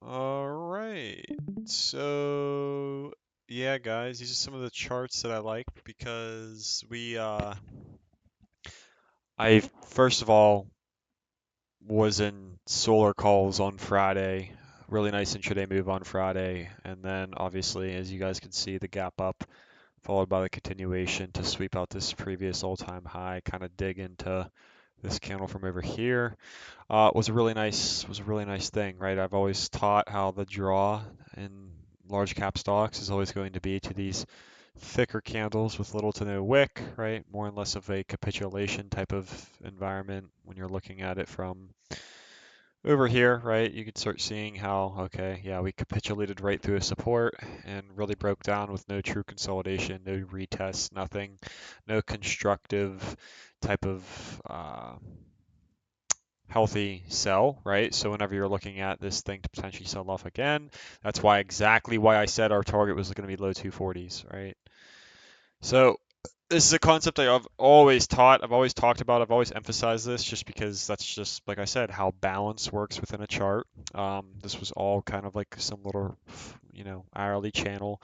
All right. So, yeah, guys, these are some of the charts that I like because I first of all was in solar calls on Friday. Really nice intraday move on Friday. And then obviously, as you guys can see, the gap up followed by the continuation to sweep out this previous all-time high, kind of dig into this candle from over here. Was a really nice thing, right? I've always taught how the draw in large cap stocks is always going to be to these thicker candles with little to no wick, right? More and less of a capitulation type of environment when you're looking at it from over here, right? You could start seeing how, okay, yeah, we capitulated right through a support and really broke down with no true consolidation, no retest, nothing, no constructive type of healthy sell, right? So whenever you're looking at this thing to potentially sell off again, that's why exactly why I said our target was going to be low 240s, right? So this is a concept I've always taught, I've always talked about, I've always emphasized this just because that's just, like I said, how balance works within a chart. This was all kind of like some little, hourly channel.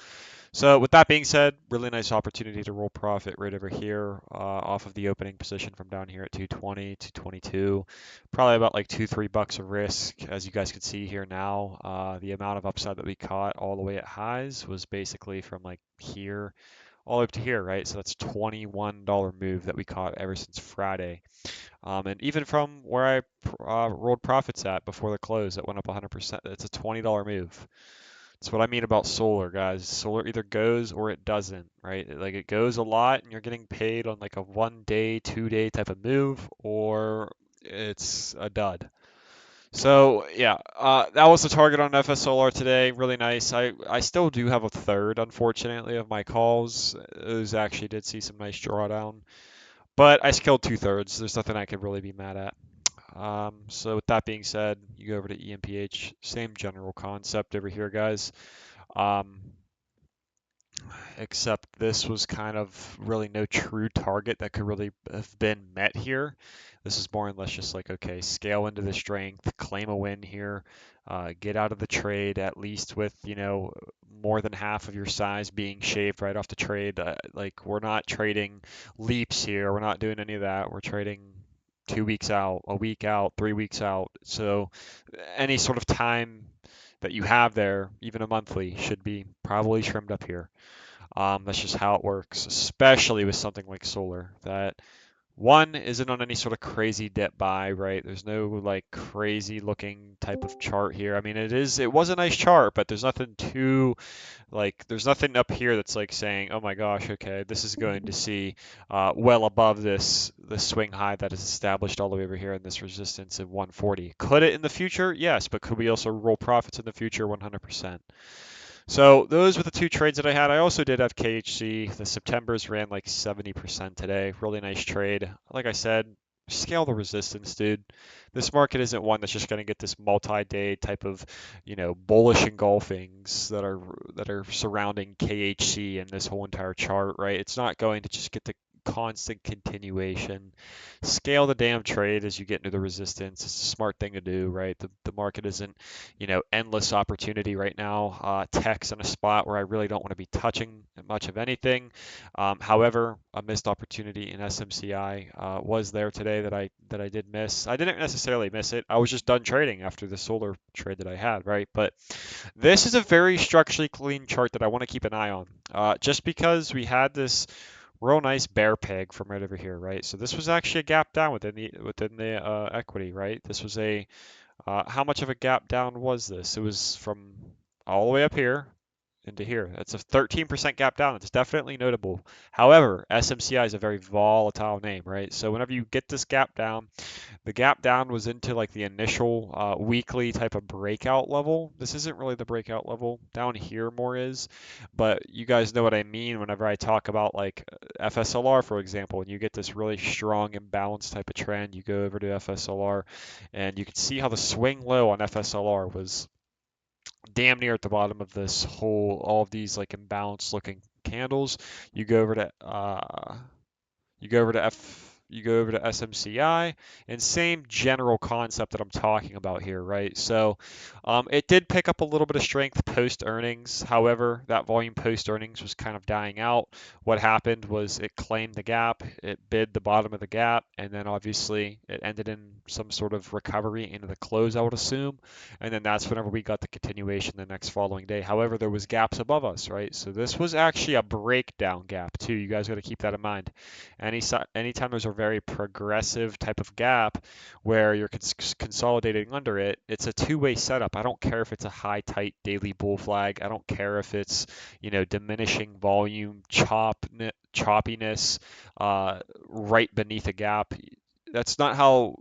So with that being said, really nice opportunity to roll profit right over here off of the opening position from down here at 220 to 22. Probably about like $2-3 of risk. As you guys can see here now, the amount of upside that we caught all the way at highs was basically from like here all the way up to here, right? So that's $21 move that we caught ever since Friday. And even from where I rolled profits at before the close, that went up 100%. It's a $20 move. That's what I mean about solar, guys. Solar either goes or it doesn't, right? Like it goes a lot and you're getting paid on like a 1 day, 2 day type of move, or it's a dud. So yeah, that was the target on FS Solar today. Really nice. I still do have a third, unfortunately, of my calls. Those actually did see some nice drawdown, but I killed two-thirds. There's nothing I could really be mad at. So with that being said, you go over to EMPH, same general concept over here, guys. Um, except this was kind of really no true target that could really have been met here. This is more or less just like, okay, scale into the strength, claim a win here, get out of the trade at least with, more than half of your size being shaved right off the trade. Like, we're not trading leaps here. We're not doing any of that. We're trading 2 weeks out, a week out, 3 weeks out. So any sort of time that you have there, even a monthly, should be probably trimmed up here. That's just how it works, especially with something like solar. That one isn't on any sort of crazy dip buy, right? There's no like crazy looking type of chart here. I mean, it was a nice chart, but there's nothing too like there's nothing up here that's like saying, oh my gosh, okay, this is going to see well above this swing high that is established all the way over here in this resistance of 140. Could it in the future? Yes, but could we also roll profits in the future? 100%. So those were the two trades that I had. I also did have KHC. The Septembers ran like 70% today. Really nice trade. Like I said, scale the resistance, dude. This market isn't one that's just going to get this multi-day type of, bullish engulfings that are surrounding KHC and this whole entire chart, right? It's not going to just get the constant continuation. Scale the damn trade as you get into the resistance. It's a smart thing to do, right? The market isn't endless opportunity right now. Tech's in a spot where I really don't want to be touching much of anything. However, a missed opportunity in SMCI was there today that I did miss. I didn't necessarily miss it. I was just done trading after the solar trade that I had, right? But this is a very structurally clean chart that I want to keep an eye on. Just because we had this real nice bear peg from right over here, right? So this was actually a gap down within the equity, right? This was a how much of a gap down was this? It was from all the way up here into here. That's a 13% gap down. It's definitely notable. However, SMCI is a very volatile name, right? So whenever you get this gap down, the gap down was into like the initial weekly type of breakout level. This isn't really the breakout level. Down here more is, but you guys know what I mean whenever I talk about like FSLR, for example, and you get this really strong imbalance type of trend. You go over to FSLR and you can see how the swing low on FSLR was damn near at the bottom of this whole, all of these like imbalanced looking candles. You go over to you go over to F. you go over to SMCI, and same general concept that I'm talking about here, right? So it did pick up a little bit of strength post earnings. However, that volume post earnings was kind of dying out. What happened was it claimed the gap, it bid the bottom of the gap, and then obviously it ended in some sort of recovery into the close, I would assume. And then that's whenever we got the continuation the next following day. However, there was gaps above us, right? So this was actually a breakdown gap too. You guys got to keep that in mind. Anytime there's a very progressive type of gap where you're consolidating under it, it's a two-way setup. I don't care if it's a high tight daily bull flag. I don't care if it's, diminishing volume, choppiness, right beneath a gap. That's not how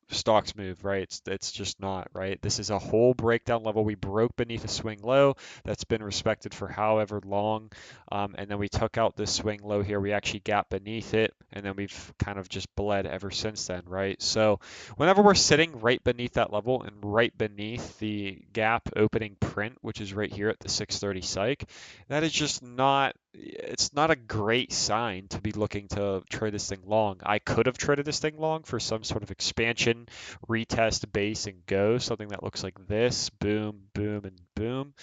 stocks move, right? It's just not, right? This is a whole breakdown level. We broke beneath a swing low that's been respected for however long, and then we took out this swing low here. We actually gap beneath it, and then we've kind of just bled ever since then, right? So whenever we're sitting right beneath that level and right beneath the gap opening print, which is right here at the 630 psych, that is just not, it's not a great sign to be looking to trade this thing long. I could have traded this thing long for some sort of expansion, retest base and go, something that looks like this, boom, boom, and boom.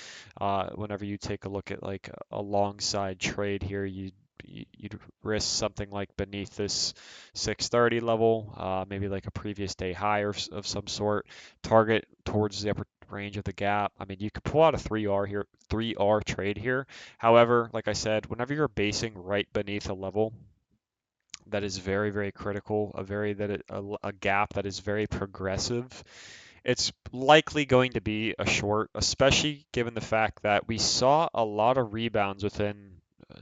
Whenever you take a look at like a long side trade here, you'd risk something like beneath this 630 level, maybe like a previous day high of some sort, target towards the upper range of the gap. I mean, you could pull out a 3R here, 3R trade here. However, like I said, whenever you're basing right beneath a level that is very, very critical, a gap that is very progressive, it's likely going to be a short, especially given the fact that we saw a lot of rebounds within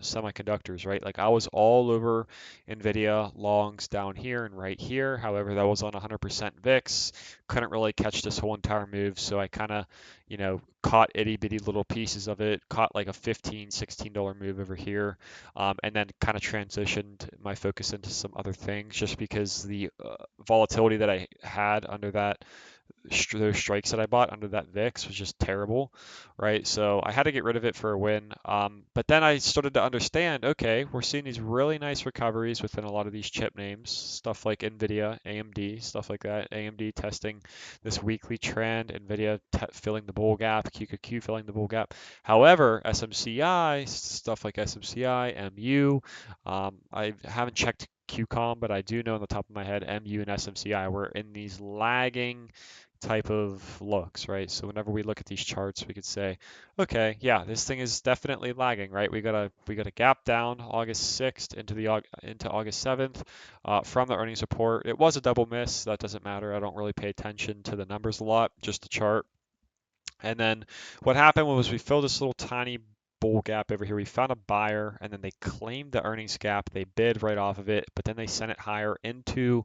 semiconductors, right? Like I was all over Nvidia longs down here and right here. However, that was on 100% VIX. Couldn't really catch this whole entire move, so I kind of, caught itty bitty little pieces of it. Caught like a 15, $16 move over here, and then kind of transitioned my focus into some other things, just because the volatility that I had under those strikes that I bought under that VIX was just terrible, right? So I had to get rid of it for a win. But then I started to understand, okay, we're seeing these really nice recoveries within a lot of these chip names, stuff like NVIDIA, AMD, stuff like that. AMD testing this weekly trend, NVIDIA filling the bull gap, QQQ filling the bull gap. However, SMCI, stuff like SMCI, MU, I haven't checked QCOM, but I do know on the top of my head, MU and SMCI were in these lagging type of looks, right? So whenever we look at these charts, we could say, okay, yeah, this thing is definitely lagging, right? We got a gap down August 6th into August 7th from the earnings report. It was a double miss. That doesn't matter. I don't really pay attention to the numbers a lot, just the chart. And then what happened was we filled this little tiny bull gap over here. We found a buyer, and then they claimed the earnings gap. They bid right off of it, but then they sent it higher into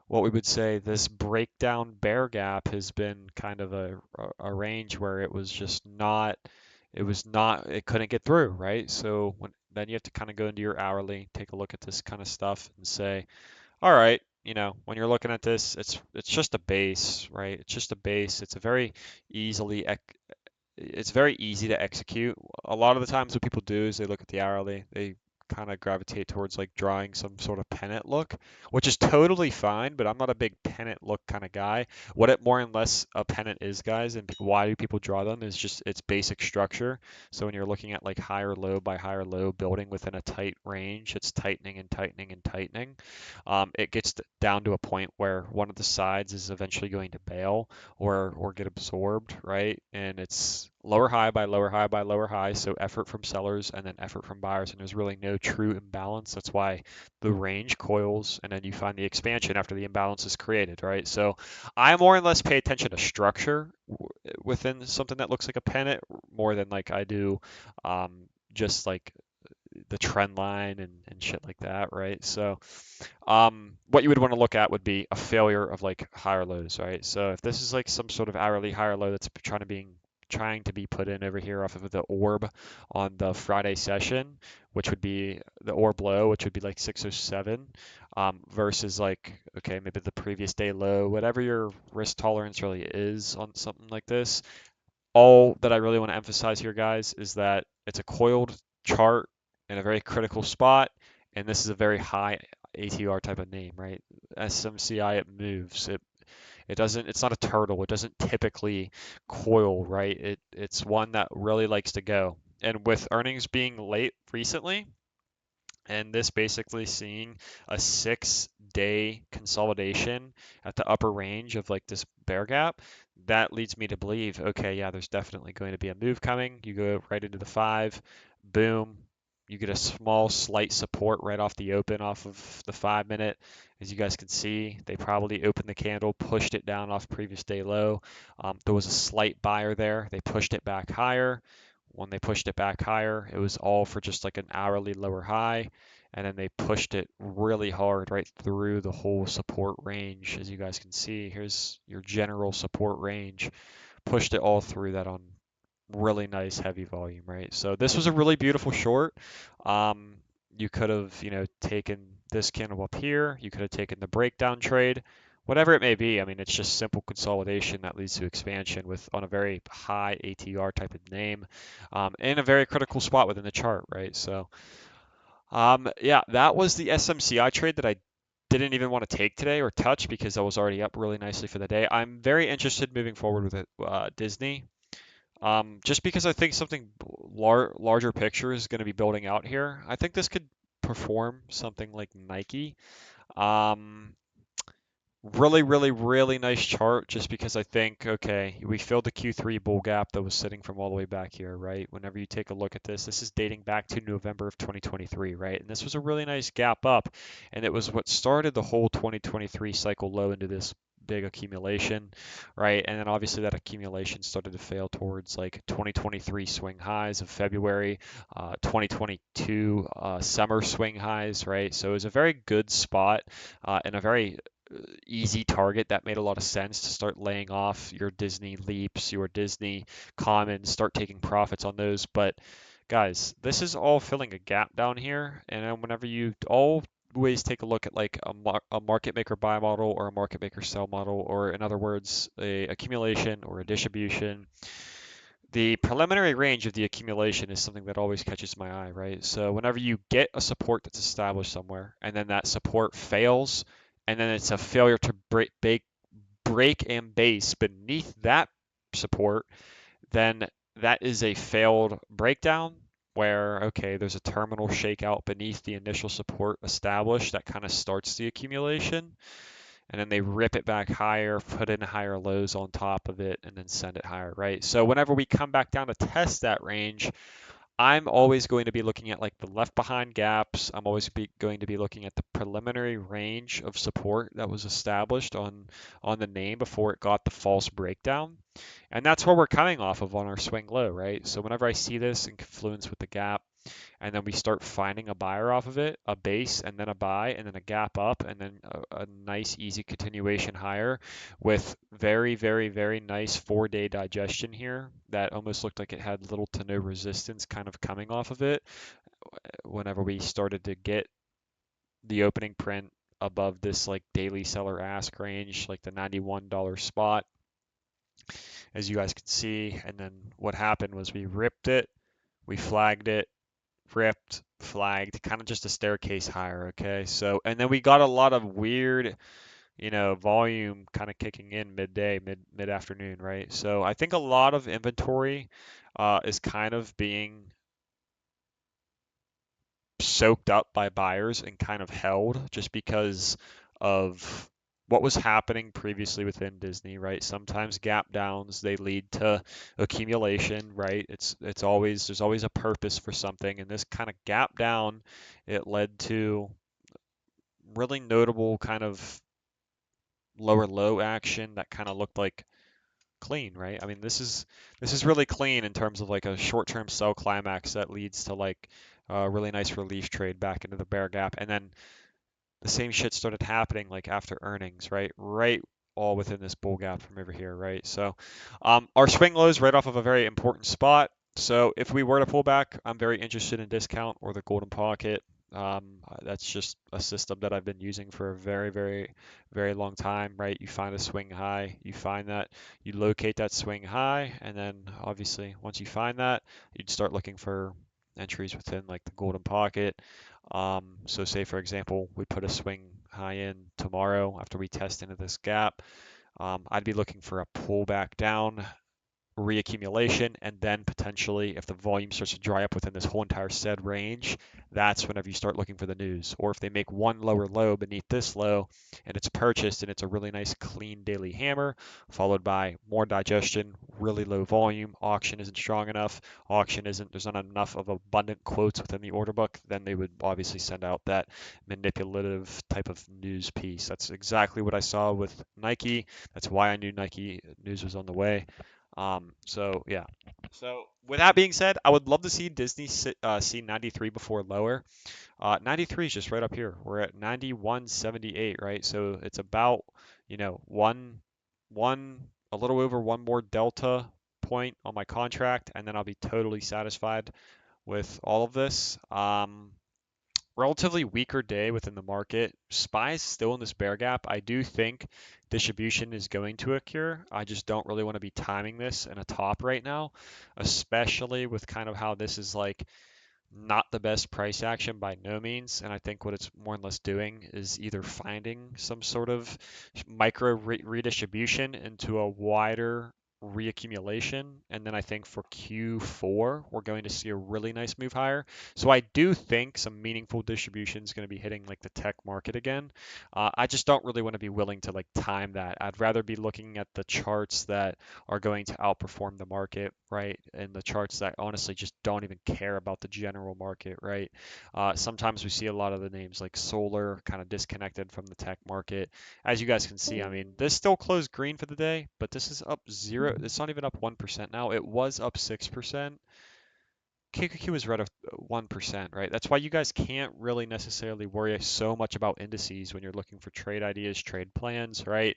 what we would say this breakdown bear gap has been kind of a range where it couldn't get through, right? So then you have to kind of go into your hourly, take a look at this kind of stuff and say, all right, when you're looking at this, it's just a base, right? It's just a base. It's very easy to execute. A lot of the times what people do is they look at the hourly, they kind of gravitate towards like drawing some sort of pennant look, which is totally fine, but I'm not a big pennant look kind of guy. What it more and less a pennant is, guys, and why do people draw them is just its basic structure. So when you're looking at like higher low by higher low building within a tight range, it's tightening and tightening and tightening. It gets down to a point where one of the sides is eventually going to bail or get absorbed, right? And it's lower high by lower high by lower high, so effort from sellers and then effort from buyers, and there's really no true imbalance. That's why the range coils, and then you find the expansion after the imbalance is created, right? So I more or less pay attention to structure within something that looks like a pennant more than like I do just like the trend line and shit like that, right? So what you would want to look at would be a failure of like higher lows, right? So if this is like some sort of hourly higher low that's trying to be put in over here off of the orb on the Friday session, which would be the orb low, which would be like 607, versus like, okay, maybe the previous day low, whatever your risk tolerance really is on something like this. All that I really want to emphasize here, guys, is that it's a coiled chart in a very critical spot, and this is a very high ATR type of name, right? SMCI, it moves. It doesn't, it's not a turtle. It doesn't typically coil, right? It's one that really likes to go. And with earnings being late recently, and this basically seeing a 6-day consolidation at the upper range of like this bear gap, that leads me to believe, okay, yeah, there's definitely going to be a move coming. You go right into the 5, boom, you get a small slight support right off the open off of the 5 minute. As you guys can see, they probably opened the candle, pushed it down off previous day low. There was a slight buyer there. They pushed it back higher. When they pushed it back higher, it was all for just like an hourly lower high, and then they pushed it really hard right through the whole support range. As you guys can see, here's your general support range. Pushed it all through that on really nice heavy volume, right? So this was a really beautiful short. Um, you could have, taken this candle up here. You could have taken the breakdown trade, whatever it may be. I mean, it's just simple consolidation that leads to expansion with on a very high ATR type of name, in a very critical spot within the chart, right? So, yeah, that was the SMCI trade that I didn't even want to take today or touch because I was already up really nicely for the day. I'm very interested moving forward with it, Disney. Just because I think something larger picture is going to be building out here. I think this could perform something like Nike. Um, Really, really, really nice chart just because I think, okay, we filled the Q3 bull gap that was sitting from all the way back here, right? Whenever you take a look at this is dating back to November of 2023, right? And this was a really nice gap up, and it was what started the whole 2023 cycle low into this big accumulation, right? And then obviously that accumulation started to fail towards like 2023 swing highs of February, 2022 summer swing highs, right? So it was a very good spot and a very easy target that made a lot of sense to start laying off your Disney leaps, your Disney commons, start taking profits on those. But guys, this is all filling a gap down here. And then whenever you always take a look at like a market maker buy model or a market maker sell model, or in other words, a accumulation or a distribution, the preliminary range of the accumulation is something that always catches my eye, right? So whenever you get a support that's established somewhere and then that support fails, and then it's a failure to break and base beneath that support, then that is a failed breakdown where, okay, there's a terminal shakeout beneath the initial support established that kind of starts the accumulation, and then they rip it back higher, put in higher lows on top of it, and then send it higher, right? So whenever we come back down to test that range, I'm always going to be looking at like the left behind gaps. I'm always going to be looking at the preliminary range of support that was established on the name before it got the false breakdown. And that's where we're coming off of on our swing low, right? So whenever I see this in confluence with the gap, and then we start finding a buyer off of it, a base, and then a buy, and then a gap up, and then a nice easy continuation higher with very, very, very nice 4-day digestion here that almost looked like it had little to no resistance kind of coming off of it whenever we started to get the opening print above this like daily seller ask range, like the $91 spot, as you guys can see. And then what happened was we ripped it, we flagged it, ripped, flagged, kind of just a staircase higher, okay? So, and then we got a lot of weird, volume kind of kicking in midday, mid afternoon, right? So I think a lot of inventory is kind of being soaked up by buyers and kind of held just because of what was happening previously within Disney, right? Sometimes gap downs they lead to accumulation, right? It's always there's always a purpose for something, and this kind of gap down it led to really notable kind of lower low action that kind of looked like clean, right? I mean, this is really clean in terms of like a short-term sell climax that leads to like a really nice relief trade back into the bear gap, and then the same shit started happening like after earnings, right? Right, all within this bull gap from over here, right? So, our swing lows right off of a very important spot. So if we were to pull back, I'm very interested in discount or the golden pocket. That's just a system that I've been using for a very, very, very long time, right? You find a swing high, you find that, you locate that swing high, and then obviously once you find that, you'd start looking for entries within like the golden pocket. So say for example, we put a swing high in tomorrow after we test into this gap. I'd be looking for a pullback down, reaccumulation, and then potentially if the volume starts to dry up within this whole entire said range, that's whenever you start looking for the news. Or if they make one lower low beneath this low and it's purchased and it's a really nice clean daily hammer, followed by more digestion, really low volume, auction isn't strong enough, there's not enough of abundant quotes within the order book, then they would obviously send out that manipulative type of news piece. That's exactly what I saw with Nike. That's why I knew Nike news was on the way. So yeah. So with that being said, I would love to see Disney see 93 before lower. 93 is just right up here. We're at 91.78, right? So it's about, one, a little over one more delta point on my contract, and then I'll be totally satisfied with all of this. Relatively weaker day within the market. SPY's still in this bear gap. I do think distribution is going to occur. I just don't really want to be timing this in a top right now, especially with kind of how this is like not the best price action by no means. And I think what it's more or less doing is either finding some sort of micro redistribution into a wider reaccumulation. And then I think for Q4, we're going to see a really nice move higher. So I do think some meaningful distribution is going to be hitting like the tech market again. I just don't really want to be willing to like time that. I'd rather be looking at the charts that are going to outperform the market, right? And the charts that honestly just don't even care about the general market, right? Sometimes we see a lot of the names like solar kind of disconnected from the tech market. As you guys can see, I mean, this still closed green for the day, but this is up zero. It's not even up 1% now. It was up 6%. KQQ is right at 1%, right? That's why you guys can't really necessarily worry so much about indices when you're looking for trade ideas, trade plans, right?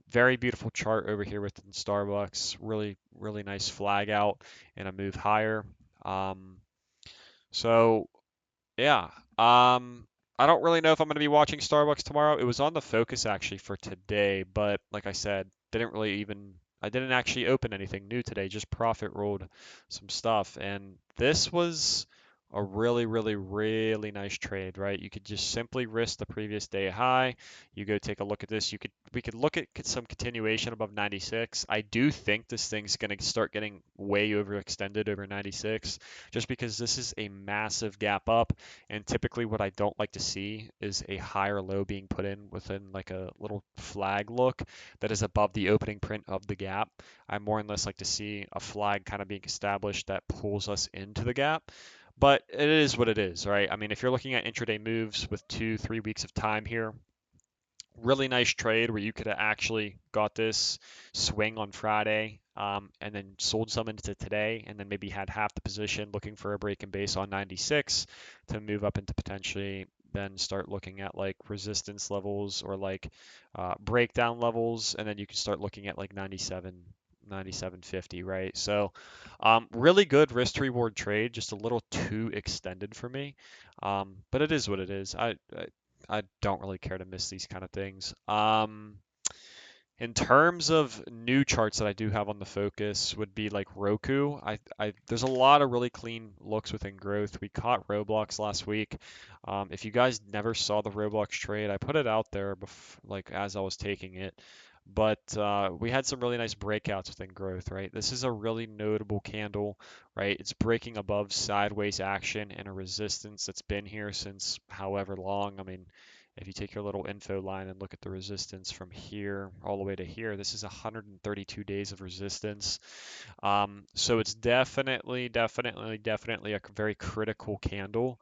Very beautiful chart over here within Starbucks. Really, really nice flag out and a move higher. Um, so yeah. I don't really know if I'm going to be watching Starbucks tomorrow. It was on the focus actually for today, but like I said, I didn't actually open anything new today, just profit rolled some stuff. And this was a really, really, really nice trade, right? You could just simply risk the previous day high. You go take a look at this. We could look at some continuation above 96. I do think this thing's going to start getting way overextended over 96 just because this is a massive gap up. And typically what I don't like to see is a higher low being put in within like a little flag look that is above the opening print of the gap. I more and less like to see a flag kind of being established that pulls us into the gap. But it is what it is, right? I mean, if you're looking at intraday moves with 2, 3 weeks of time here, really nice trade where you could have actually got this swing on Friday, and then sold some into today, and then maybe had half the position looking for a break in base on 96 to move up into potentially then start looking at like resistance levels or like breakdown levels, and then you can start looking at like 97.50, right? So really good risk to reward trade, just a little too extended for me. But it is what it is. I don't really care to miss these kind of things. In terms of new charts that I do have on the focus would be like Roku. There's a lot of really clean looks within growth. We caught Roblox last week. If you guys never saw the Roblox trade, I put it out there like as I was taking it. But we had some really nice breakouts within growth, right? This is a really notable candle, right? It's breaking above sideways action and a resistance that's been here since however long. I mean, if you take your little info line and look at the resistance from here all the way to here, this is 132 days of resistance. So it's definitely a very critical candle.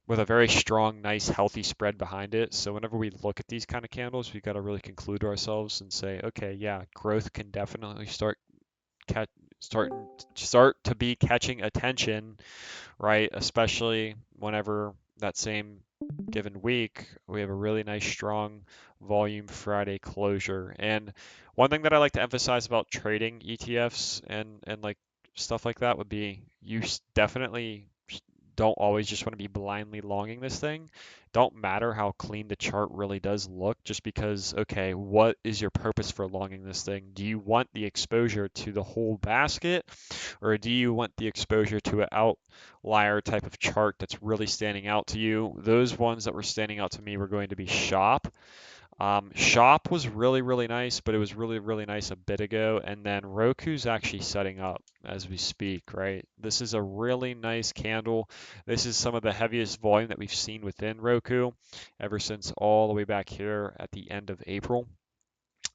With a very strong, nice, healthy spread behind it. So whenever we look at these kind of candles, we got to really conclude ourselves and say, okay, yeah, growth can definitely catch, start start to be catching attention, right? Especially whenever that same given week we have a really nice strong volume Friday closure. And one thing that I like to emphasize about trading ETFs and like stuff like that would be definitely don't always just want to be blindly longing this thing. Don't matter how clean the chart really does look, just because, okay, what is your purpose for longing this thing? Do you want the exposure to the whole basket, or do you want the exposure to an outlier type of chart that's really standing out to you? Those ones that were standing out to me were going to be Shop. Shop was really, really nice, but it was really, really nice a bit ago. And then Roku's actually setting up as we speak, right? This is a really nice candle. This is some of the heaviest volume that we've seen within Roku ever since all the way back here at the end of April.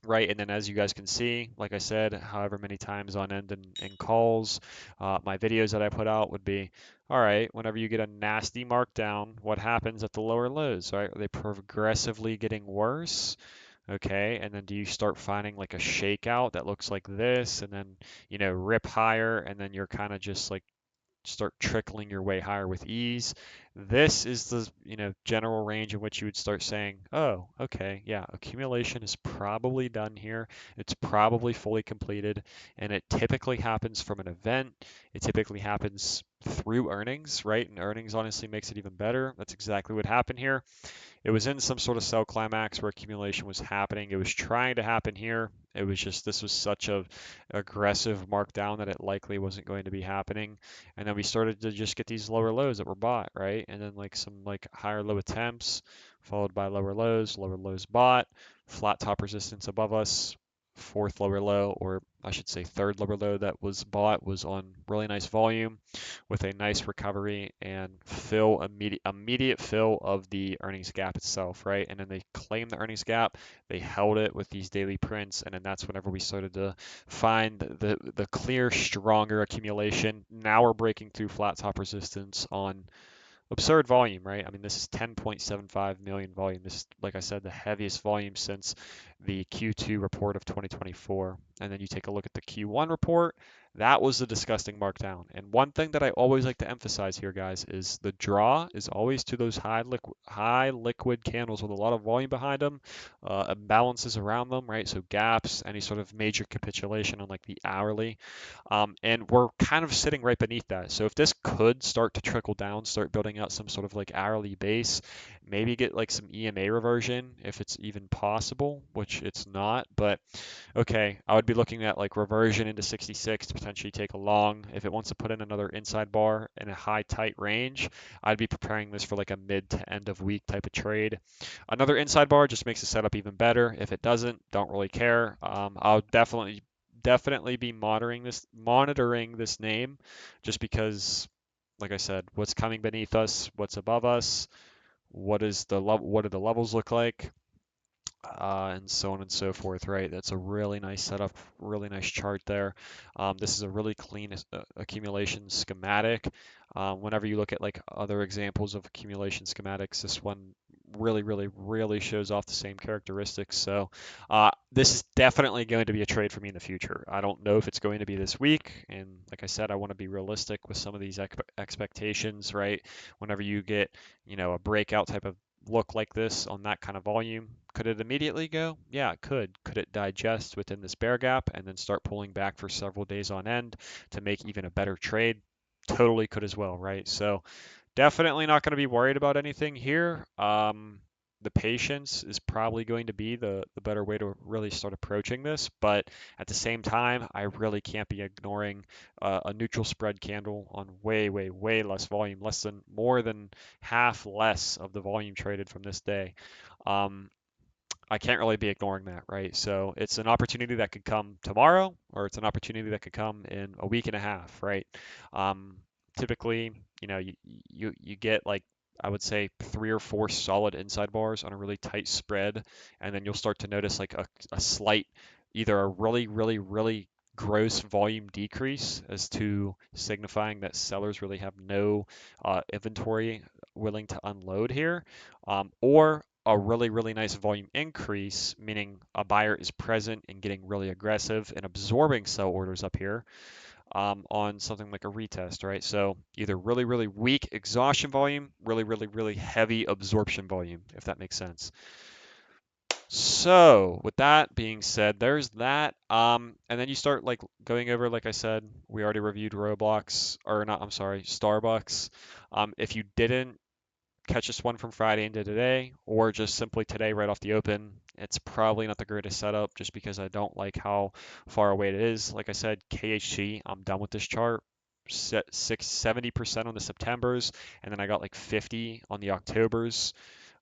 Right, and then as you guys can see, like I said, however many times on end in calls, my videos that I put out would be, all right, whenever you get a nasty markdown, what happens at the lower lows, right? Are they progressively getting worse? Okay, and then do you start finding like a shakeout that looks like this, and then, rip higher, and then you're kind of just like start trickling your way higher with ease. This is the, general range in which you would start saying, oh, okay, yeah, accumulation is probably done here. It's probably fully completed, and it typically happens from an event. It typically happens through earnings, right? And earnings honestly makes it even better. That's exactly what happened here. It was in some sort of sell climax where accumulation was happening. It was trying to happen here. It was just this was such a aggressive markdown that it likely wasn't going to be happening. And then we started to just get these lower lows that were bought, right? And then like some like higher low attempts followed by lower lows bought, flat top resistance above us, fourth lower low, or I should say third lower low that was bought was on really nice volume with a nice recovery and immediate fill of the earnings gap itself, right? And then they claimed the earnings gap, they held it with these daily prints, and then that's whenever we started to find the clear, stronger accumulation. Now we're breaking through flat top resistance on absurd volume, right? I mean, this is 10.75 million volume. This is, like I said, the heaviest volume since the Q2 report of 2024. And then you take a look at the Q1 report. That was a disgusting markdown. And one thing that I always like to emphasize here, guys, is the draw is always to those high liquid candles with a lot of volume behind them, imbalances around them, right? So gaps, any sort of major capitulation on like the hourly. And we're kind of sitting right beneath that. So if this could start to trickle down, start building out some sort of like hourly base, maybe get like some EMA reversion if it's even possible, which it's not. But okay, I would be looking at like reversion into 66 to potentially take a long. If it wants to put in another inside bar in a high tight range, I'd be preparing this for like a mid to end of week type of trade. Another inside bar just makes the setup even better. If it doesn't, don't really care. I'll definitely be monitoring this name just because, like I said, what's coming beneath us, what's above us, what do the levels look like, and so on and so forth, right? That's a really nice setup, really nice chart there. This is a really clean accumulation schematic. Whenever you look at like other examples of accumulation schematics, this one really shows off the same characteristics. So this is definitely going to be a trade for me in the future. I don't know if it's going to be this week, and like I said, I want to be realistic with some of these expectations, right? Whenever you get, a breakout type of look like this on that kind of volume. Could it immediately go? Yeah, it could. Could it digest within this bear gap and then start pulling back for several days on end to make even a better trade? Totally could as well, right? So definitely not going to be worried about anything here. The patience is probably going to be the better way to really start approaching this. But at the same time, I really can't be ignoring a neutral spread candle on way less volume, more than half less of the volume traded from this day. Um, I can't really be ignoring that, right? So it's an opportunity that could come tomorrow, or it's an opportunity that could come in a week and a half, right? Um, Typically, you get like I would say 3 or 4 solid inside bars on a really tight spread, and then you'll start to notice like a slight, either a really gross volume decrease as to signifying that sellers really have no inventory willing to unload here, or a really nice volume increase, meaning a buyer is present and getting really aggressive and absorbing sell orders up here on something like a retest, right? So either really weak exhaustion volume, really heavy absorption volume, if that makes sense. So, with that being said, there's that. And then you start like going over, like I said, we already reviewed Roblox, or not, I'm sorry, Starbucks. If you didn't catch this one from Friday into today, or just simply today right off the open, it's probably not the greatest setup just because I don't like how far away it is. Like I said, KHC, I'm done with this chart. Set 70% on the Septembers, and then I got like 50 on the Octobers.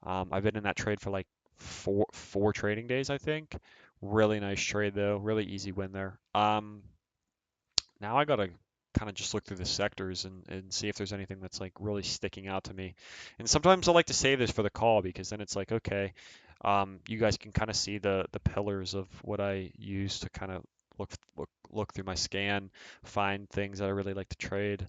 I've been in that trade for like four trading days, I think. Really nice trade though, really easy win there. Now I gotta kind of just look through the sectors and see if there's anything that's like really sticking out to me. And sometimes I like to save this for the call because then it's like, okay, you guys can kind of see the pillars of what I use to kind of look through my scan, find things that I really like to trade.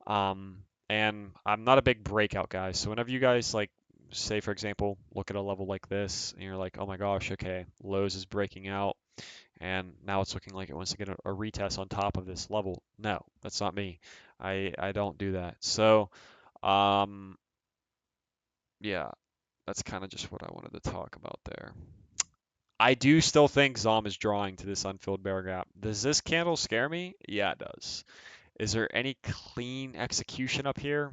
Um, and I'm not a big breakout guy. So whenever you guys like say for example, look at a level like this and you're like, oh my gosh, okay, Lowe's is breaking out and now it's looking like it wants to get a retest on top of this level. No, that's not me. I don't do that. So, um, yeah, that's kind of just what I wanted to talk about there. I do still think Zom is drawing to this unfilled bear gap. Does this candle scare me? Yeah, it does. Is there any clean execution up here?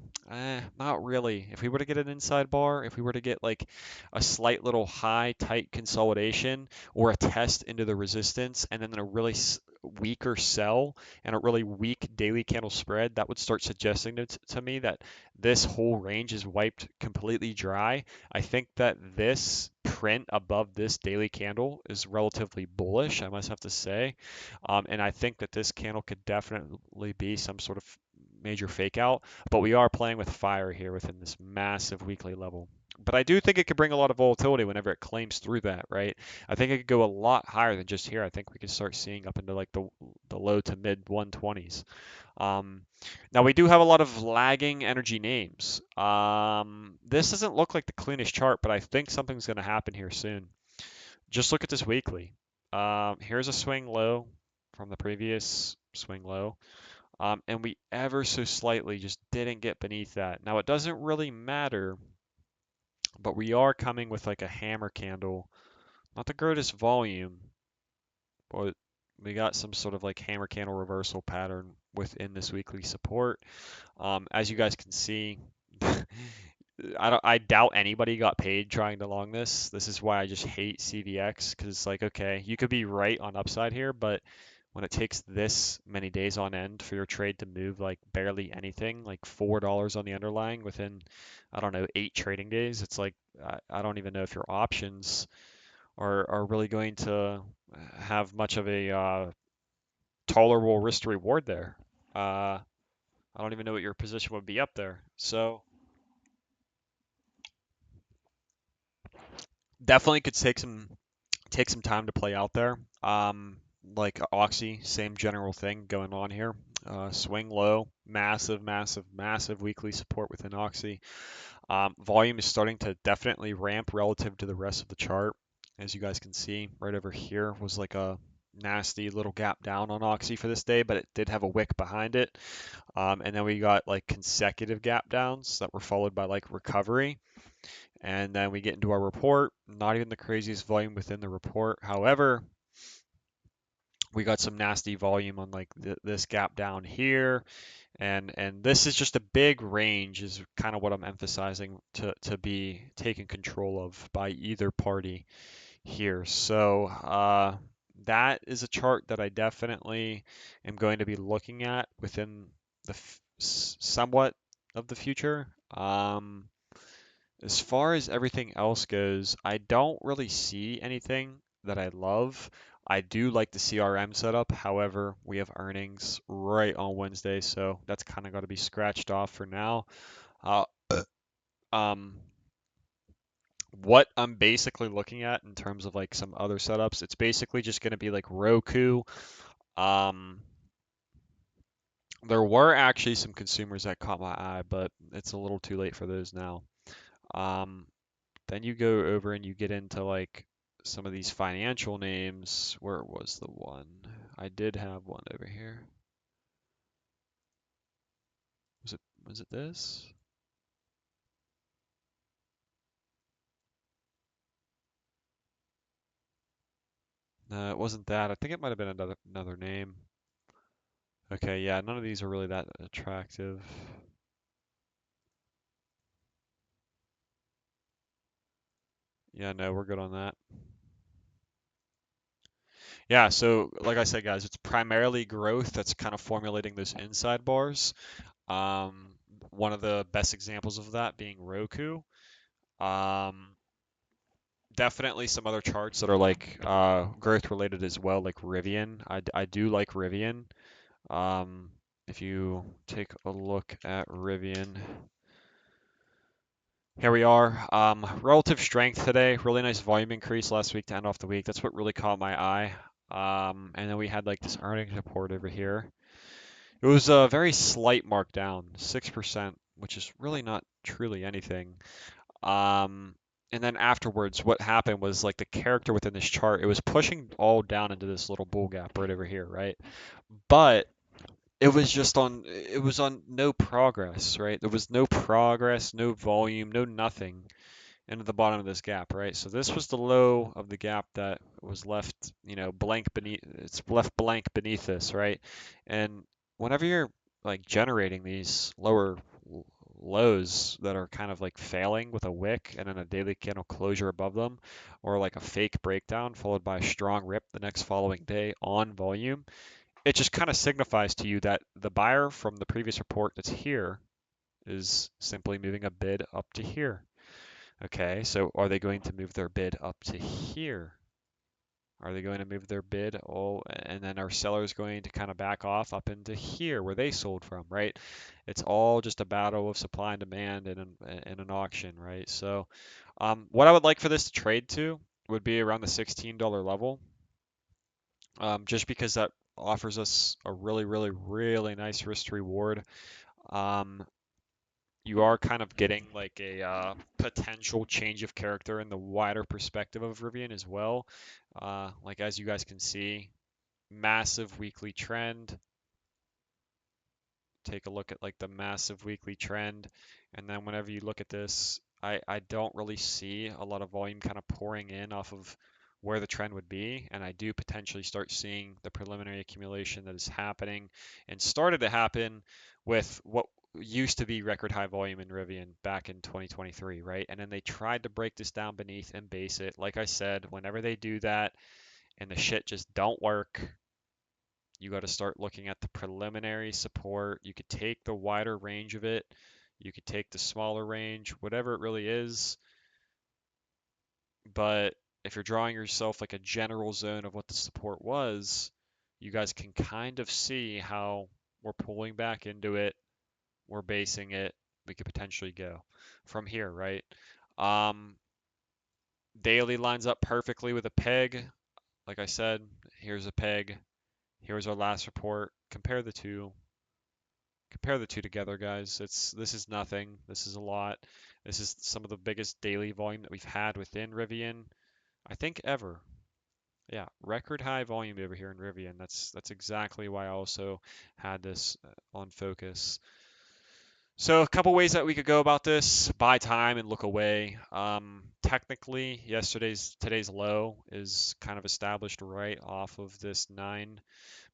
Not really. If we were to get an inside bar, if we were to get like a slight little high tight consolidation or a test into the resistance and then a really weaker sell and a really weak daily candle spread, that would start suggesting to me that this whole range is wiped completely dry. I think that this print above this daily candle is relatively bullish, I must have to say. And I think that this candle could definitely be some sort of major fake out, but we are playing with fire here within this massive weekly level. But I do think it could bring a lot of volatility whenever it claims through that, right? I think it could go a lot higher than just here. I think we could start seeing up into like the low to mid 120s. Um, Now we do have a lot of lagging energy names. This doesn't look like the cleanest chart, but I think something's going to happen here soon. Just look at this weekly. Here's a swing low from the previous swing low. And we ever so slightly just didn't get beneath that. Now it doesn't really matter, but we are coming with like a hammer candle. Not the greatest volume, but we got some sort of like hammer candle reversal pattern within this weekly support. As you guys can see, I doubt anybody got paid trying to long this. This is why I just hate CVX because it's like, okay, you could be right on upside here, but when it takes this many days on end for your trade to move like barely anything, like $4 on the underlying within, I don't know, 8 trading days, it's like I don't even know if your options are really going to have much of a tolerable risk to reward there. I don't even know what your position would be up there. So definitely could take some time to play out there. Like Oxy, same general thing going on here. Swing low, massive, massive, massive weekly support within Oxy. Volume is starting to definitely ramp relative to the rest of the chart. As you guys can see, right over here was like a nasty little gap down on Oxy for this day, but it did have a wick behind it. And then we got like consecutive gap downs that were followed by like recovery. And then we get into our report, not even the craziest volume within the report. However, we got some nasty volume on like this gap down here. And this is just a big range is kind of what I'm emphasizing to be taken control of by either party here. So that is a chart that I definitely am going to be looking at within the somewhat of the future. As far as everything else goes, I don't really see anything that I love. I do like the CRM setup. However, we have earnings right on Wednesday, so that's kind of got to be scratched off for now. Uh, um, what I'm basically looking at in terms of like some other setups, it's basically just going to be like Roku. Um, there were actually some consumers that caught my eye, but it's a little too late for those now. Um, Then you go over and you get into like some of these financial names. Where was the one? I did have one over here. Was it this? No, it wasn't that. I think it might have been another name. Okay, yeah, none of these are really that attractive. Yeah, no, we're good on that. Yeah, so like I said, guys, it's primarily growth that's kind of formulating those inside bars. Um, One of the best examples of that being Roku. Um, Definitely some other charts that are like growth related as well, like Rivian. I do like Rivian. Um, if you take a look at Rivian, here we are. Relative strength today, really nice volume increase last week to end off the week. That's what really caught my eye. And then we had like this earnings report over here. It was a very slight markdown, 6%, which is really not truly anything. Um, and then afterwards, what happened was like the character within this chart, it was pushing all down into this little bull gap right over here, right? But it was on no progress, right? There was no progress, no volume, no nothing into the bottom of this gap, right? So this was the low of the gap that was left, blank beneath, it's left blank beneath this, right? And whenever you're like generating these lows that are kind of like failing with a wick and then a daily candle closure above them, or like a fake breakdown followed by a strong rip the next following day on volume, it just kind of signifies to you that the buyer from the previous report that's here is simply moving a bid up to here. Okay, so are they going to move their bid up to here? Are they going to move their bid? Oh, and then are sellers going to kind of back off up into here where they sold from, right? It's all just a battle of supply and demand in an auction, right? So, what I would like for this to trade to would be around the $16 level, just because that offers us a really, really, really nice risk to reward. Um, you are kind of getting like a potential change of character in the wider perspective of Rivian as well. Like as you guys can see, massive weekly trend. Take a look at like the massive weekly trend, and then whenever you look at this, I don't really see a lot of volume kind of pouring in off of where the trend would be, and I do potentially start seeing the preliminary accumulation that is happening and started to happen with what used to be record high volume in Rivian back in 2023, right? And then they tried to break this down beneath and base it. Like I said, whenever they do that and the shit just don't work, you got to start looking at the preliminary support. You could take the wider range of it, you could take the smaller range, whatever it really is. But if you're drawing yourself like a general zone of what the support was, you guys can kind of see how we're pulling back into it, we're basing it, we could potentially go from here, right? Um, Daily lines up perfectly with a peg. Like I said, here's a peg. Here's our last report. Compare the two together, guys. This is nothing. This is a lot. This is some of the biggest daily volume that we've had within Rivian, I think ever. Yeah, record high volume over here in Rivian. That's exactly why I also had this on focus. So a couple ways that we could go about this: buy time and look away. Technically, today's low is kind of established right off of this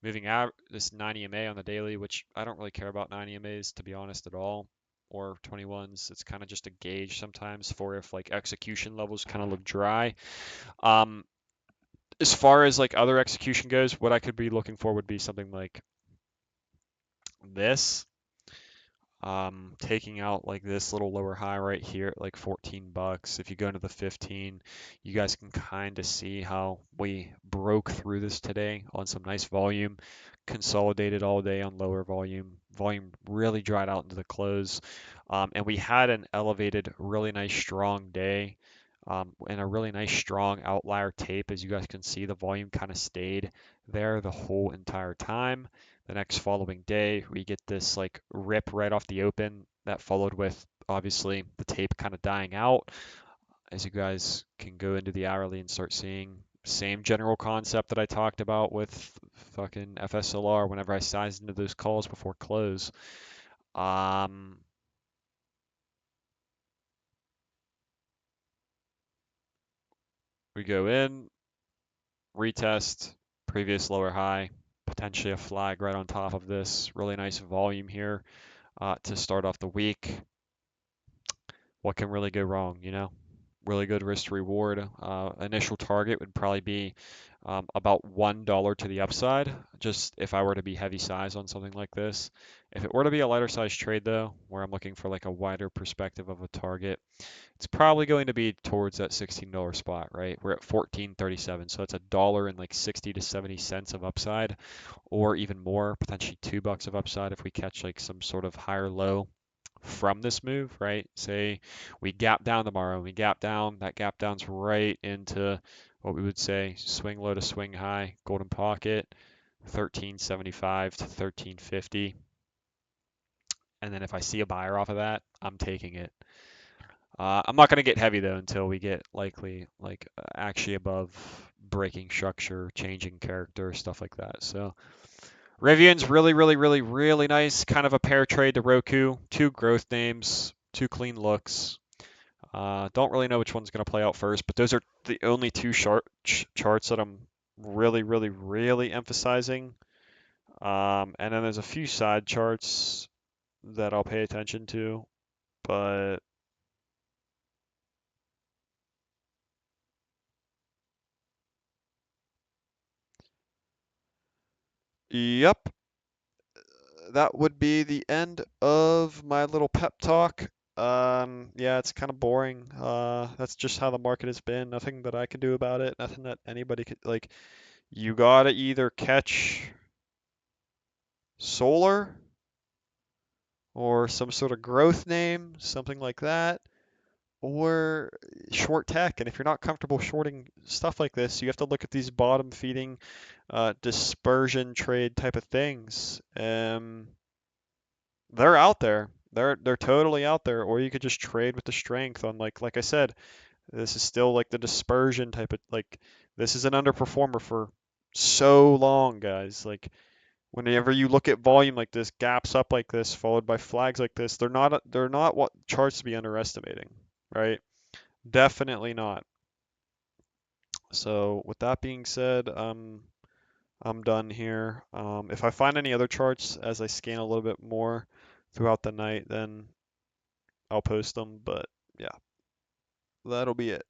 moving out this 9 EMA on the daily, which I don't really care about 9 EMAs to be honest at all, or 21s. It's kind of just a gauge sometimes for if like execution levels kind of look dry. Um, as far as like other execution goes, what I could be looking for would be something like this. Taking out like this little lower high right here at like 14 bucks. If you go into the 15, you guys can kind of see how we broke through this today on some nice volume, consolidated all day on lower volume. Volume really dried out into the close. And we had an elevated, really nice strong day. And a really nice strong outlier tape. As you guys can see, the volume kind of stayed there the whole entire time. The next following day, we get this like rip right off the open that followed with obviously the tape kind of dying out. As you guys can go into the hourly and start seeing same general concept that I talked about with fucking FSLR whenever I sized into those calls before close. Um, we go in, retest, previous lower high, potentially a flag right on top of this. Really nice volume here to start off the week. What can really go wrong, you know? Really good risk to reward. Initial target would probably be about $1 to the upside, just if I were to be heavy size on something like this. If it were to be a lighter size trade though, where I'm looking for like a wider perspective of a target, it's probably going to be towards that $16 spot, right? We're at 14.37, so it's a dollar and like 60 to 70 cents of upside, or even more, potentially $2 of upside if we catch like some sort of higher low from this move, right? Say we gap down tomorrow, we gap down, that gap down's right into what we would say swing low to swing high, golden pocket, 1375 to 1350. And then if I see a buyer off of that, I'm taking it. I'm not going to get heavy though until we get likely like actually above breaking structure, changing character, stuff like that. So Rivian's really, really, really, really nice. Kind of a pair trade to Roku. Two growth names, two clean looks. Don't really know which one's going to play out first, but those are the only two charts that I'm really, really, really emphasizing. And then there's a few side charts that I'll pay attention to, but yep, that would be the end of my little pep talk. Yeah, it's kind of boring. That's just how the market has been. Nothing that I can do about it. Nothing that anybody could like. You gotta either catch solar or some sort of growth name, something like that, or short tech. And if you're not comfortable shorting stuff like this, you have to look at these bottom feeding dispersion trade type of things. They're out there. They're totally out there. Or you could just trade with the strength on like I said, this is still like the dispersion type of like this is an underperformer for so long, guys. Like whenever you look at volume like this, gaps up like this, followed by flags like this, they're not what charts to be underestimating, right? Definitely not. So with that being said, I'm done here. If I find any other charts as I scan a little bit more throughout the night, then I'll post them. But yeah, that'll be it.